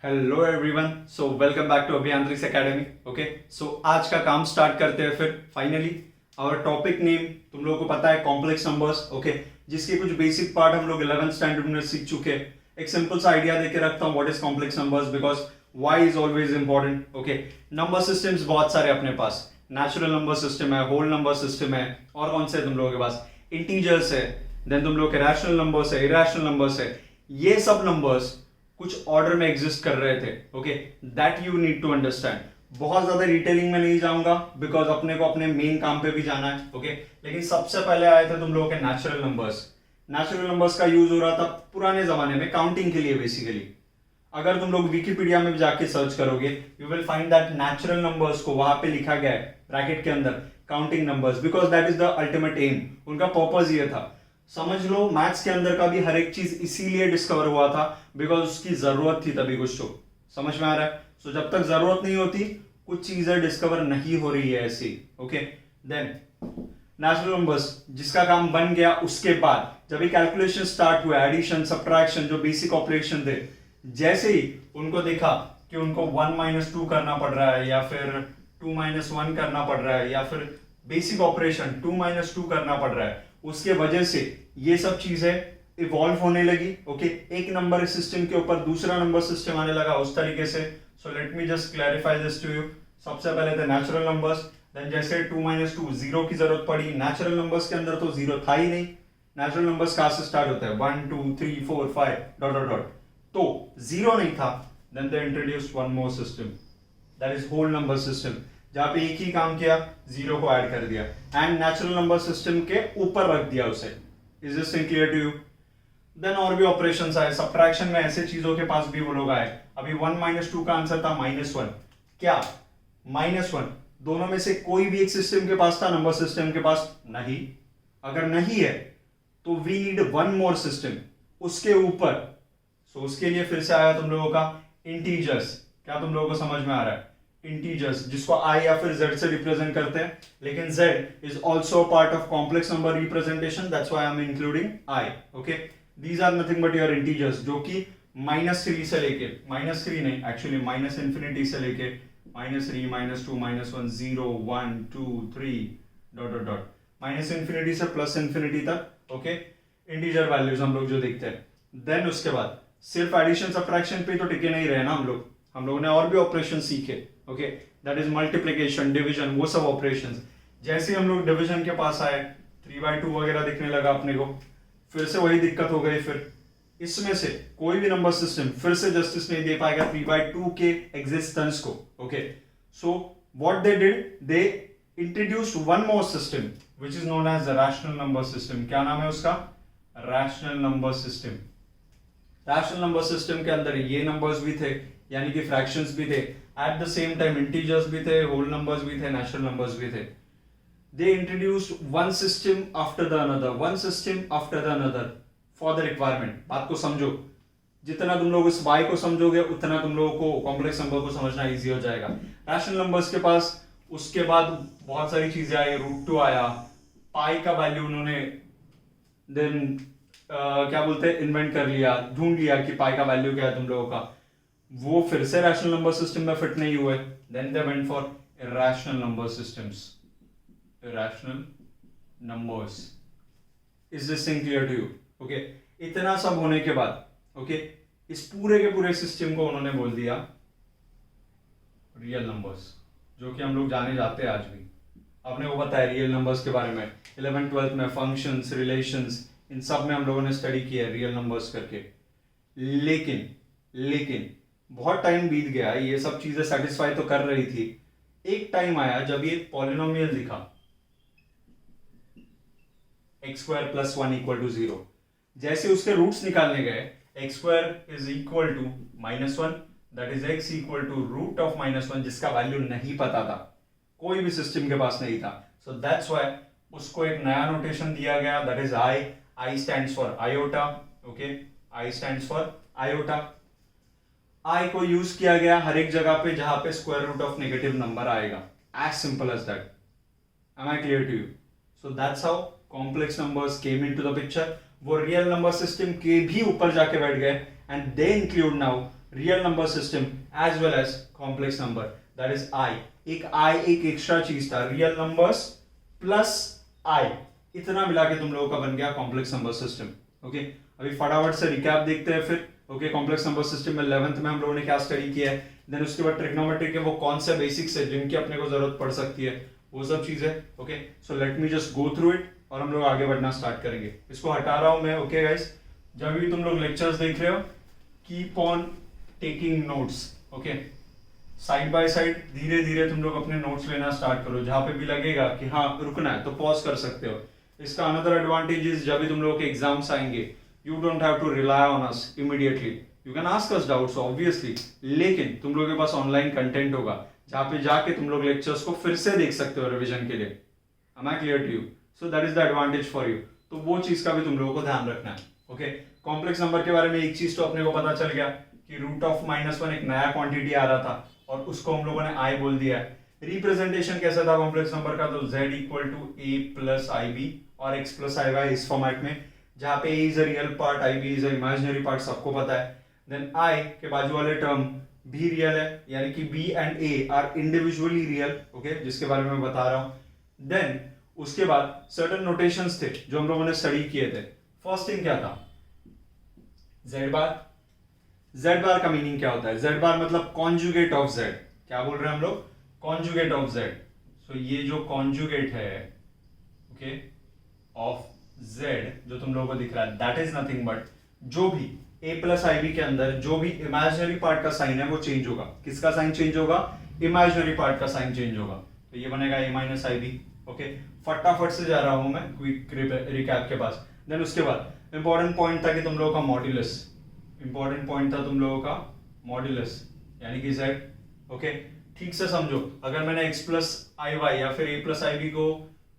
Hello everyone, so welcome back to Abhiyantriks academy. Okay, so आज का काम स्टार्ट करते हैं फिर फाइनली। आवर टॉपिक नेम तुम लोगों को पता है, कॉम्प्लेक्स नंबर्स। ओके, जिसके कुछ बेसिक पार्ट हम लोग 11th स्टैंडर्ड में सीख चुके हैं। एक सिंपल सा आइडिया देके रखता हूँ what is complex numbers, because why is always important. Okay, number systems बहुत सारे अपने पास, नेचुरल नंबर सिस्टम है, होल नंबर सिस्टम है, और कौन से तुम लोगों के पास इंटीजर्स है, देन तुम लोग के रैशनल नंबर्स है, इरेशनल नंबर्स है। ये सब नंबर्स कुछ ऑर्डर में एग्जिस्ट कर रहे थे। Okay, that you need to understand. बहुत ज्यादा डिटेलिंग में नहीं जाऊंगा बिकॉज अपने को अपने मेन काम पे भी जाना है। ओके, लेकिन सबसे पहले आए थे तुम लोगों के नेचुरल नंबर्स। नेचुरल नंबर्स का यूज हो रहा था पुराने जमाने में काउंटिंग के लिए बेसिकली। अगर तुम लोग विकिपीडिया में भी जाके सर्च करोगे you will find that natural numbers को वहां पे लिखा गया है ब्रैकेट के अंदर counting numbers, because that is the ultimate aim. उनका पर्पज ये था, समझ लो मैथ्स के अंदर का भी हर एक चीज इसीलिए डिस्कवर हुआ था बिकॉज उसकी जरूरत थी तभी कुछ। तो समझ में आ रहा है? सो जब तक जरूरत नहीं होती कुछ चीजें डिस्कवर नहीं हो रही है ऐसी। ओके, देन नेचुरल नंबर्स जिसका काम बन गया, उसके बाद जब ये कैलकुलेशन स्टार्ट हुआ, एडिशन सब्ट्रैक्शन जो बेसिक ऑपरेशन थे, जैसे ही उनको देखा कि उनको 1 - 2 करना पड़ रहा है या फिर 2 - 1 करना पड़ रहा है या फिर बेसिक ऑपरेशन 2 - 2 करना पड़ रहा है, उसके वजह से ये सब चीजें इवॉल्व होने लगी। ओके, एक नंबर सिस्टम के ऊपर दूसरा नंबर सिस्टम आने लगा उस तरीके से। So let me just clarify this to you. सबसे पहले थे नेचुरल नंबर्स, देन जैसे 2 - 2 जीरो की जरूरत पड़ी। नेचुरल नंबर्स के अंदर तो जीरो था ही नहीं। नेचुरल नंबर्स कहां से स्टार्ट होता है? 1 2 3 4 5 डॉट डॉट डॉट, तो जीरो नहीं था। Then they introduced one more system, that is whole number system, जहां पे एक ही काम किया, जीरो को ऐड कर दिया एंड नेचुरल नंबर सिस्टम के ऊपर रख दिया उसे। Is this thing clear to you? Then और भी ऑपरेशंस आए सब्ट्रैक्शन में, ऐसे चीजों के पास भी वो लोग आए। अभी 1 - 2 का आंसर था -1। क्या -1? दोनों में से कोई भी एक सिस्टम के पास था, नंबर सिस्टम के पास नहीं। अगर नहीं है तो we need one more system उसके ऊपर। सो उसके लिए फिर से आया तुम लोगों का इंटीजर्स। क्या तुम लोगों को समझ में आ रहा है? इंटीजर्स जिसको आई या फिर जेड से रिप्रेजेंट करते हैं, लेकिन Z is also part of complex number representation, that's why I am including i. Okay, these are nothing but your integers, जो कि -3 से लेके, -3 नहीं एक्चुअली -इंफिनिटी से लेके -3 -2 -1 0 1 2 3 डॉट डॉट डॉट -इंफिनिटी से +इंफिनिटी तक। ओके, इंटीजर वैल्यूज हम लोग जो देखते हैं। देन उसके बाद सिर्फ एडिशन सब्ट्रैक्शन पे तो टिके नहीं रहे ना हम लोगों ने और भी ऑपरेशन सीखे। Okay, that is multiplication, division, वो सब ऑपरेशंस। जैसे हम लोग डिवीजन के पास आए 3/2 वगैरह दिखने लगा अपने को, फिर से वही दिक्कत हो गई। फिर इसमें से कोई भी नंबर सिस्टम फिर से जस्टिस नहीं दे पाएगा 3/2 के एग्जिस्टेंस को। Okay, so what they did, they introduced one more system which is known as the rational number system. क्या नाम है उसका? Rational number system. Rational number system के अंदर ये नंबर्स भी थे, यानी कि फ्रैक्शंस भी थे, at the same time integers भी थे, होल नंबर्स भी थे, नेचुरल नंबर्स भी थे। दे introduced one system after the another, one system after the another for the requirement. बात को समझो, जितना तुम लोग इस y को समझोगे उतना तुम लोगों को कॉम्प्लेक्स नंबर को समझना इजी हो जाएगा। रैशनल नंबर्स के पास उसके बाद बहुत सारी चीजें आई, √2 आया, पाई का वैल्यू उन्होंने देन क्या बोलते हैं इन्वेंट कर लिया, ढूंढ लिया कि पाई का वैल्यू क्या है तुम लोगों का। वो फिर से रैशनल नंबर सिस्टम में फिट नहीं हुए। Then they went for irrational number systems, irrational numbers. Is this thing clear to you? Okay, इतना सब होने के बाद ओके इस पूरे के पूरे सिस्टम को उन्होंने बोल दिया रियल नंबर्स, जो कि हम लोग जाने जाते हैं आज भी। आपने को पता है रियल नंबर्स के बारे में, 11th 12th में फंक्शंस, रिलेशंस, इन सब में हम लोगों ने स्टडी किया है रियल नंबर्स करके। लेकिन बहुत टाइम बीत गया, ये सब चीजें सेटिस्फाई तो कर रही थी। एक टाइम आया जब ये पॉलिनोमियल दिखा x² + 1 = 0। जैसे उसके रूट्स निकालने गए, x² = -1, दैट इज x = √(-1), जिसका वैल्यू नहीं पता था, कोई भी सिस्टम के पास नहीं था। सो दैट्स व्हाई उसको एक नया नोटेशन दिया गया, that is I stands for iota। Okay, I stands for iota। I को यूज किया गया हर एक जगह पे जहां पे square root of negative number आएगा, as simple as that. Am I clear to you? So that's how complex numbers came into the picture. वो रियल नंबर सिस्टम के भी ऊपर जाके बैठ गए and they include now real number system as well as complex number, that is I. एक extra चीज था, रियल नंबर्स प्लस आई, इतना मिला के तुम लोगों का बन गया कॉम्प्लेक्स नंबर सिस्टम। ओके, अभी फटाफट से रिकैप देखते हैं फिर। ओके, कॉम्प्लेक्स नंबर सिस्टम में 11th में हम लोगों ने क्या स्टडी किया है, देन उसके बाद ट्रिग्नोमेट्री के वो कौन से बेसिक्स है जिनकी अपने को जरूरत पड़ सकती है, वो सब चीजें। Okay, so let me just go through it और हम लोग आगे बढ़ना स्टार्ट करेंगे। इसको हटा रहा हूं मैं। ओके गाइस, जब भी तुम लोग लेक्चर्स देख रहे हो, keep on taking notes. Okay, side by side धीरे धीरे तुम लोग अपने नोट्स लेना स्टार्ट करो। जहां पे भी लगेगा कि हाँ रुकना है तो पॉज कर सकते हो। इसका अनदर एडवांटेज इज, जब भी तुम लोगों के एग्जाम्स आएंगे, you don't have to rely on us immediately. You can ask us doubts obviously, लेकिन तुम लोगों के पास ऑनलाइन कंटेंट होगा जहां पे जाके तुम लोग लेक्चर्स को फिर से देख सकते हो रिवीजन के लिए। Am I clear to you? So that is the advantage for you. तो वो चीज का भी तुम लोगों को ध्यान रखना है। ओके, कॉम्प्लेक्स नंबर के बारे में एक चीज तो अपने को पता चल गया कि रूट ऑफ -1 एक नया क्वांटिटी आ रहा था और उसको हम लोगों ने आई बोल दिया है। रिप्रेजेंटेशन कैसा था कॉम्प्लेक्स नंबर का, तो z equal to a plus i b और x प्लस आई वाई इस फॉर्मेट में, जहां पे a is a real part, i b is a imaginary part, सबको पता है। देन i के बाजू वाले टर्म भी रियल है, यानी कि b and a are individually real. Okay, जिसके बारे में मैं बता रहा हूं। देन उसके बाद सर्टेन नोटेशंस थे जो हम लोगों ने स्टडी किए थे। फर्स्ट थिंग क्या था, z बार। z बार का मीनिंग क्या होता है, z बार मतलब कॉन्जुगेट ऑफ z। क्या बोल रहे हैं हम लोग, कॉन्जुगेट ऑफ z। सो ये जो कॉन्जुगेट है, ओके, ऑफ z जो तुम लोगों को दिख रहा है, दैट इज नथिंग बट जो भी a प्लस आई बी के अंदर जो भी इमेजिनरी पार्ट का साइन है वो चेंज होगा। किसका साइन चेंज होगा, इमेजिनरी पार्ट का साइन चेंज होगा। तो ये बनेगा a minus i b. Okay, फटाफट से जा रहा हूं मैं क्विक रिकैप के पास। देन उसके बाद इंपॉर्टेंट पॉइंट था कि तुम लोगों का मॉड्यूलस, इंपॉर्टेंट पॉइंट था तुम लोगों का मॉड्यूलस, यानी कि z। ओके, ठीक से समझो, अगर मैंने x प्लस आई वाई या फिर a प्लस आई बी को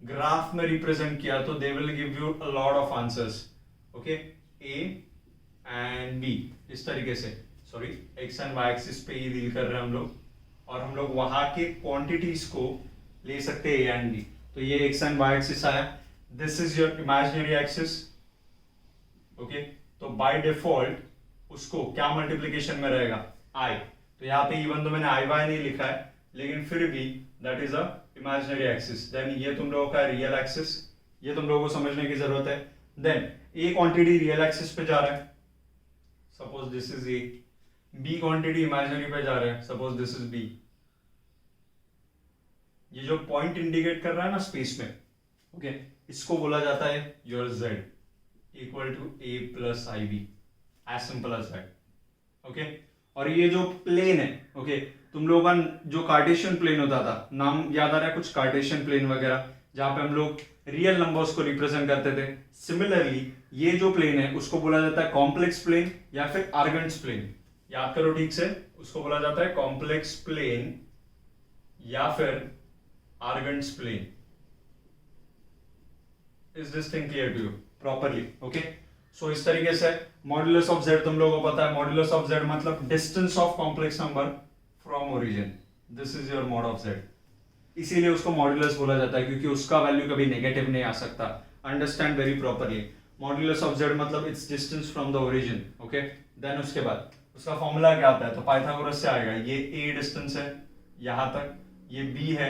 ग्राफ में रिप्रेजेंट किया तो they will give you a lot of answers. Okay, a and b इस तरीके से, sorry x and y axis पे ही डील कर रहे हैं हम लोग, और हम लोग वहां के क्वांटिटीज को ले सकते हैं a एंड b। तो ये x एंड y एक्सिस आया, this is your imaginary axis. Okay, तो बाय डिफॉल्ट उसको क्या मल्टीप्लिकेशन में रहेगा, i। तो यहाँ पे इवन तो मैंने आई वाई नहीं लिखा है, लेकिन फिर भी that is a imaginary axis. Then ये तुम लोगों का रियल एक्सिस, ये तुम लोगों को समझने की जरूरत है। Then a quantity real axis पे जा रहा है, suppose this is a, b quantity imaginary पे जा रहा है, सपोज दिस इज बी। ये जो पॉइंट इंडिकेट कर रहा है ना स्पेस में, ओके, इसको बोला जाता है your z equal to a plus i b, as simple as that. Okay, और ये जो प्लेन है, ओके, तुम लोगों का जो कार्टेशियन प्लेन होता था, नाम याद आ रहा है कुछ, कार्टेशियन प्लेन वगैरह, जहां पे हम लोग रियल नंबर्स को रिप्रेजेंट करते थे। सिमिलरली ये जो प्लेन है उसको बोला जाता है कॉम्प्लेक्स प्लेन या फिर आर्गेंट्स प्लेन। याद करो ठीक से, उसको बोला जाता है कॉम्प्लेक्स प्लेन या फिर Argand's plane. Is this thing clear to you properly? Okay, so इस तरीके से मॉड्यूलस ऑफ z तुम लोगों को पता है, मॉड्यूलस ऑफ z मतलब distance of complex number from origin. This is your mod of z, इसीलिए उसको मॉड्यूलस बोला जाता है क्योंकि उसका वैल्यू कभी नेगेटिव नहीं आ सकता। Understand very properly, modulus of z मतलब it's distance from the origin. Okay, then उसके बाद उसका फॉर्मूला क्या आता है, तो पाइथागोरस से आएगा। ये a डिस्टेंस है यहां तक, ये b है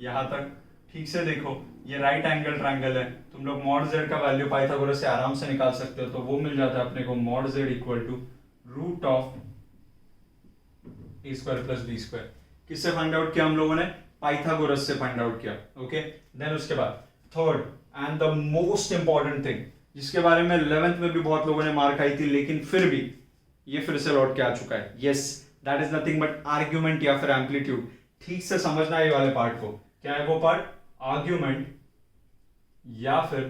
यहां तक। ठीक से देखो, ये राइट एंगल ट्रायंगल है, तुम लोग मॉड z का वैल्यू पाइथागोरस से आराम से निकाल सकते हो। तो वो मिल जाता है अपने को mod z equal to root of a square plus b square. किससे फाइंड आउट किया हम लोगों ने, पाइथागोरस से फाइंड आउट किया। ओके, देन उसके बाद third and the most important thing, जिसके बारे में 11th में भी बहुत लोगों ने मार्क आई थी, लेकिन फिर भी ये फिर से लौट के आ चुका है। Yes, that is nothing but argument या फिर एम्पलीट्यूड। ठीक से समझना ये वाले पार्ट को, क्या है वो पार्ट, आर्ग्यूमेंट या फिर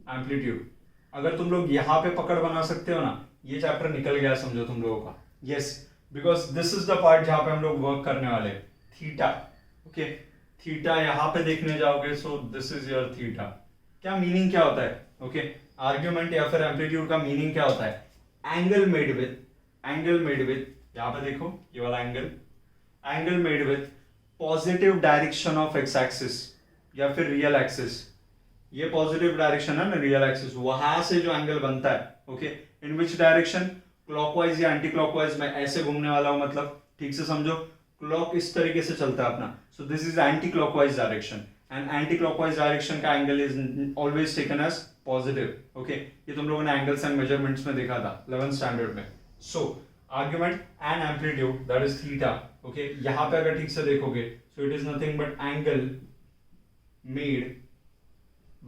एम्पलीट्यूड। अगर तुम लोग यहां पे पकड़ बना सकते हो ना, ये चैप्टर निकल गया समझो तुम लोगों का। Yes, because this is the part जहां पे हम लोग वर्क करने वाले, थीटा। ओके, थीटा यहां पे देखने जाओगे, सो दिस इज योर थीटा। क्या मीनिंग क्या होता है, ओके, आर्ग्यूमेंट या फिर एम्पलीट्यूड का मीनिंग क्या होता है, एंगल मेड विद, यहां पे देखो ये वाला angle made with positive direction of X axis या फिर रियल एक्सिस। ये पॉजिटिव डायरेक्शन है ना रियल एक्सिस, वहां से जो एंगल बनता है, okay, in which direction, clockwise या एंटी क्लॉकवाइज मैं ऐसे घूमने वाला हूं, मतलब ठीक से समझो, क्लॉक इस तरीके से चलता है अपना, so this is anti clockwise direction and anti clockwise direction का angle is always taken as positive. Okay, ये तुम लोगों ने एंगल्स एंड मेजरमेंट्स में देखा था 11th स्टैंडर्ड में। So argument and amplitude that is theta. Okay, यहां पे अगर ठीक से देखोगे so it is nothing but angle made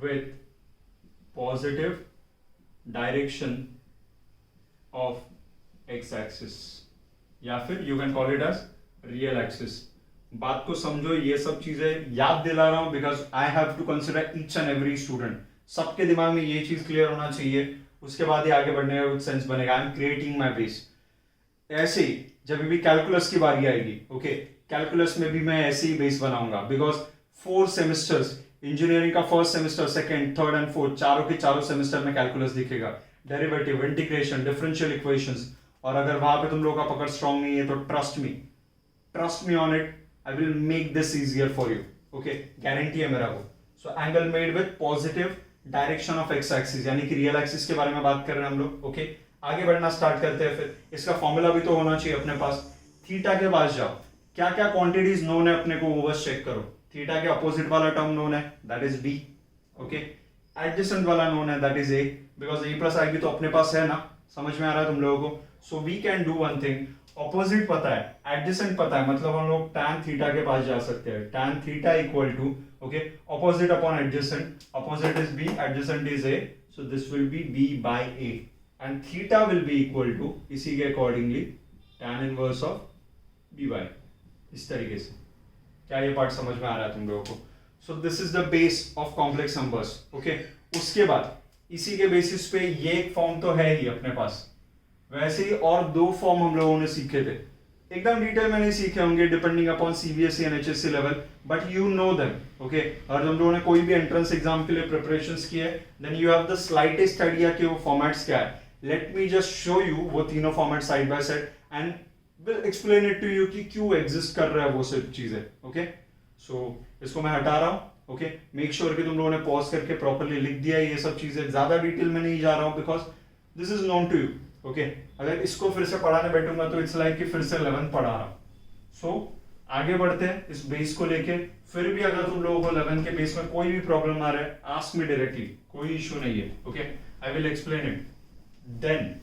with positive direction of X axis, या फिर you can call it as real axis. बात को समझो, ये सब चीजें याद दिला रहा हूं because I have to consider each and every student. सबके दिमाग में ये चीज क्लियर होना चाहिए, उसके बाद ही आगे बढ़ने का कुछ सेंस बनेगा। I am creating my base. ऐसे ही जब भी कैलकुलस की बारी आएगी, ओके, कैलकुलस में भी मैं ऐसे ही बेस बनाऊंगा बिकॉज 4 सेमेस्टर्स, इंजीनियरिंग का first semester, second, third and fourth, चारों के चारों सेमेस्टर में कैलकुलस दिखेगा, डेरिवेटिव, इंटीग्रेशन, डिफरेंशियल इक्वेशंस। और अगर वहां पे तुम लोगों का पकड़ स्ट्रांग नहीं है तो trust me on it, I will make this easier for you. Okay, guarantee है मेरा वो। So angle made with positive direction of X axis, यानी कि रियल एक्सिस के बारे में बात कर रहे हैं हम लोग। ओके, आगे बढ़ना स्टार्ट करते हैं। फिर इसका फॉर्मूला भी तो होना चाहिए अपने पास। थीटा के पास जाओ, क्या क्या क्वांटिटीज नोन है अपने को वो बस चेक करो। थीटा के अपोजिट वाला टर्म नोन है, that is B. Okay, adjacent वाला नोन है, that is A, because A plus I भी तो अपने पास है ना। समझ में आ रहा है तुम लोगों को? So we can do one thing, opposite पता है, एडजेसेंट पता है, मतलब हम लोग tan थीटा के पास जा सकते हैं। tan theta equal to, okay, opposite upon adjacent, opposite is b, adjacent is a, so this will be b by a and theta will be equal to, इसी के accordingly, tan inverse of b by, इस तरीके से। क्या ये part समझ में आ रहा है तुम लोगों को? सो this is the base of complex numbers. Okay, उसके बाद इसी के बेसिस पे ये एक फॉर्म तो है ही अपने पास, वैसे ही और 2 फॉर्म हम लोगों ने सीखे थे, एकदम डिटेल में नहीं सीखे होंगे depending upon CBSE and HSC level, but you know them. Okay, और तुम लोगों ने कोई भी एंट्रेंस एग्जाम के लिए प्रिपरेशंस की है, then you have the slightest idea कि वो फॉर्मेट्स क्या है। Let me just show you वो तीनों format side by side and will explain it to you कि क्यों एग्जिस्ट कर रहा है वो सब चीजें। ओके, सो इसको मैं हटा रहा हूँ। ओके, मेक श्योर कि तुम लोगों ने पॉज करके प्रॉपर्ली लिख दिया ये सब चीजें। ज्यादा डिटेल में नहीं जा रहा हूँ because this is known to you. Okay, अगर इसको फिर से पढ़ाने बैठूंगा तो इट्स लाइक कि फिर से 11 पढ़ा रहा हूं। सो आगे बढ़ते हैं इस बेस को लेके। फिर भी अगर तुम लोगों को 11 के बेस में कोई भी प्रॉब्लम आ रहा है, आस्क मी डायरेक्टली, कोई इशू नहीं है। Okay, I will explain it. Then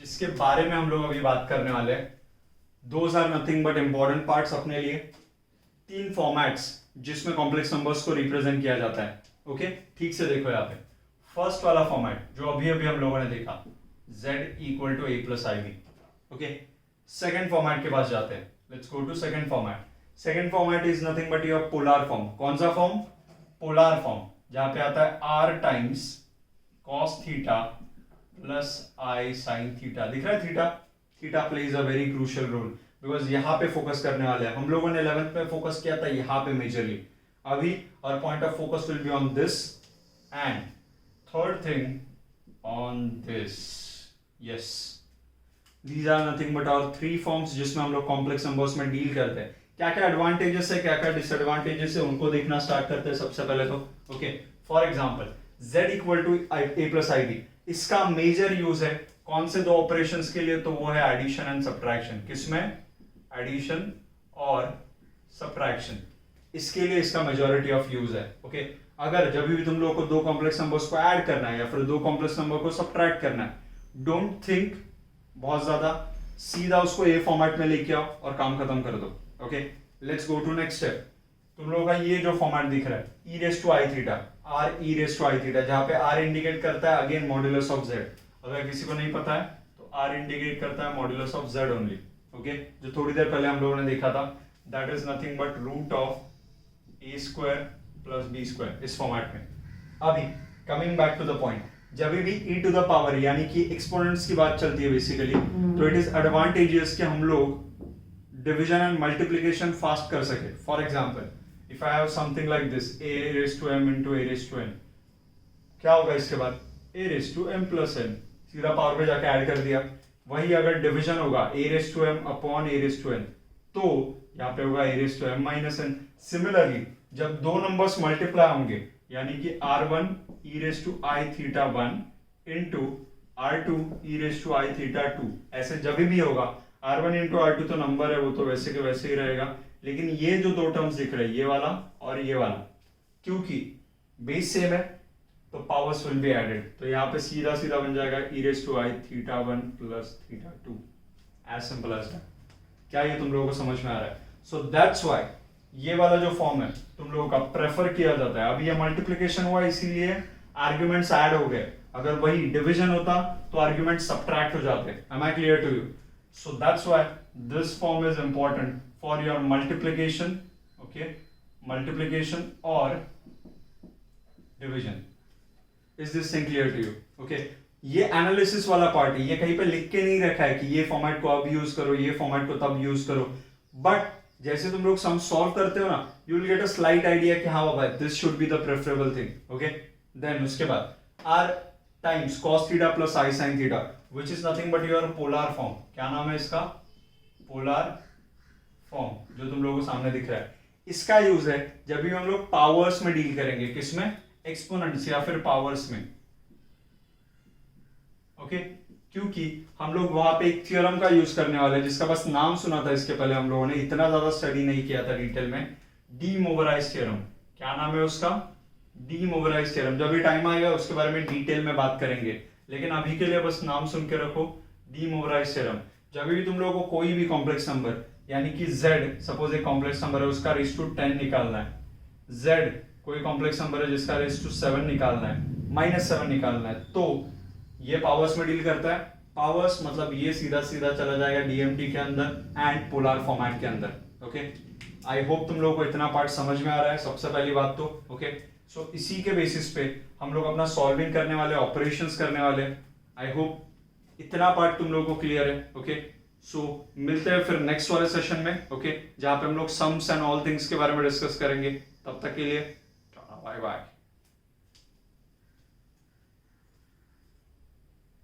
जिसके बारे में हम लोग अभी बात करने वाले हैं, those are nothing but important parts अपने लिए। 3 फॉर्मेट्स जिसमें कॉम्प्लेक्स नंबर्स को रिप्रेजेंट किया जाता है। ओके, ठीक से देखो यहाँ पे फर्स्ट वाला फॉर्मेट जो अभी अभी हम लोगों ने देखा, z equal to a plus i b. Okay, second format के पास जाते हैं। Let's go to second format. Second format is nothing but your polar form. कौन सा फॉर्म? पोलर फॉर्म, जहां पे आता है r times cos theta plus i sin theta. दिख रहा है theta? Theta plays a very crucial role because यहाँ पे फोकस करने वाले हैं हम लोगों ने। 11th में फोकस किया था यहाँ पे मेजरली अभी, और point of focus will be on this and third thing on this. Yes, these are nothing but our 3 forms जिसमें हम लोग कॉम्प्लेक्स नंबर्स में डील करते हैं। क्या क्या एडवांटेजेस है, क्या क्या डिसएडवांटेजेस है, उनको देखना स्टार्ट करते हैं सबसे पहले तो। Okay, for example z equal to a plus i b, इसका मेजर यूज है कौन से 2 ऑपरेशंस के लिए? तो वो है एडिशन एंड सब्ट्रैक्शन। किसमें? एडिशन और सब्ट्रैक्शन, इसके लिए इसका मेजॉरिटी ऑफ यूज है। ओके, अगर जब भी तुम लोगों को 2 कॉम्प्लेक्स नंबर्स को ऐड करना है या फिर 2 कॉम्प्लेक्स नंबर को सब्ट्रैक्ट करना है, डोंट थिंक बहुत ज्यादा, सीधा उसको ए फॉर्मेट में लेके आओ और काम खत्म कर दो। Okay, let's go to next step. तुम लोगों का ये जो फॉर्मेट दिख रहा है, E raise to I theta, R E raise to I theta, जहां पे आर इंडिकेट करता है अगेन मॉड्यूलस ऑफ जेड। अगर किसी को नहीं पता है तो आर इंडिकेट करता है modulus of Z only. Okay, जो थोड़ी देर पहले हम लोगों ने देखा था, that is nothing but root of a square plus b square इस फॉर्मेट में। अभी coming back to the point, जब भी e टू द पावर यानी कि एक्सपोनेंट्स की बात चलती है बेसिकली, तो इट इज एडवांटेजियस कि हम लोग डिवीजन एंड मल्टीप्लिकेशन फास्ट कर सके। For example, if I have something like this a raise to m into a raise to n, क्या होगा इसके बाद? a raise to m plus n, सीधा पावर पे जाके ऐड कर दिया। वही अगर डिवीजन होगा a raise to m upon a raise to n, तो यहाँ पे होगा a raise to m minus n। Similarly जब 2 नंबर्स मल्टीप्लाई होंगे, यानी कि r1 e raise to i theta 1 into R2 e raise to I theta 2, ऐसे जब भी होगा R1 इंटू R2 तो नंबर है, वो तो वैसे के वैसे ही रहेगा, लेकिन ये जो दो टर्म्स दिख रहे हैं, ये वाला और ये वाला, क्योंकि बेस सेम है तो पावर्स विल बी एडेड, तो यहाँ पे सीधा सीधा बन जाएगा e raise to I theta 1 plus theta 2, as simple as that. क्या ये तुम लोगों को समझ में आ रहा है? सो दैट्स व्हाई ये वाला जो फॉर्म है तुम लोगों का प्रेफर किया जाता है। अभी ये मल्टीप्लिकेशन हुआ इसीलिए आर्ग्यूमेंट्स ऐड हो गए, अगर वही डिवीजन होता तो आर्ग्यूमेंट सब्ट्रैक्ट हो जाते। Am I clear to you? So that's why this form is important for your multiplication, okay, multiplication और division. Is this thing clear to you? Okay, ये एनालिसिस वाला पार्ट है, ये कहीं पे लिख के नहीं रखा है कि ये फॉर्मेट को अब यूज करो, ये फॉर्मेट को तब यूज करो, बट जैसे तुम लोग सम सॉल्व करते हो ना, you will get a slight idea कि हाँ बाबा this should be the preferable thing, okay. Then उसके बाद r times cos theta plus i sin theta, which is nothing but your polar form. क्या नाम है इसका? पोलर फॉर्म, जो तुम लोगों को सामने दिख रहा है। इसका यूज है जब भी हम लोग पावर्स में डील करेंगे, किसमें? एक्सपोनेंट्स या फिर पावर्स में, ओके, क्योंकि हम लोग वहां पे एक थ्योरम का यूज करने वाले हैं जिसका बस नाम सुना था इसके पहले, हम लोगों ने इतना ज्यादा स्टडी नहीं किया था डिटेल में, डी मोवराइज थ्योरम। क्या नाम है उसका? De Moivre's theorem. जब भी टाइम आएगा उसके बारे में डिटेल में बात करेंगे, लेकिन अभी के लिए बस नाम सुन के रखो, डी मोवराइज थ्योरम। जब भी तुम लोगों को कोई भी कॉम्प्लेक्स नंबर, यानी कि z सपोज एक कॉम्प्लेक्स नंबर है, उसका रेस टू 10 निकालना है, z कोई कॉम्प्लेक्स नंबर है जिसका रेस टू 7 निकालना है, -7 निकालना है, तो ये पावर्स में डील करता है। पावर्स मतलब ये सीधा सीधा चला जाएगा डीएमटी के अंदर एंड पोलर फॉर्मेट के अंदर, ओके। आई होप तुम लोगों को इतना पार्ट समझ में आ रहा है, सबसे पहली बात तो, ओके। सो इसी के बेसिस पे हम लोग अपना सॉल्विंग करने वाले, ऑपरेशंस करने वाले। आई होप इतना पार्ट तुम लोगों को क्लियर है, ओके। सो मिलते हैं फिर नेक्स्ट वाले सेशन में, ओके, जहां पे हम लोग सम्स एंड ऑल थिंग्स के बारे में डिस्कस करेंगे। तब तक के लिए बाय बाय।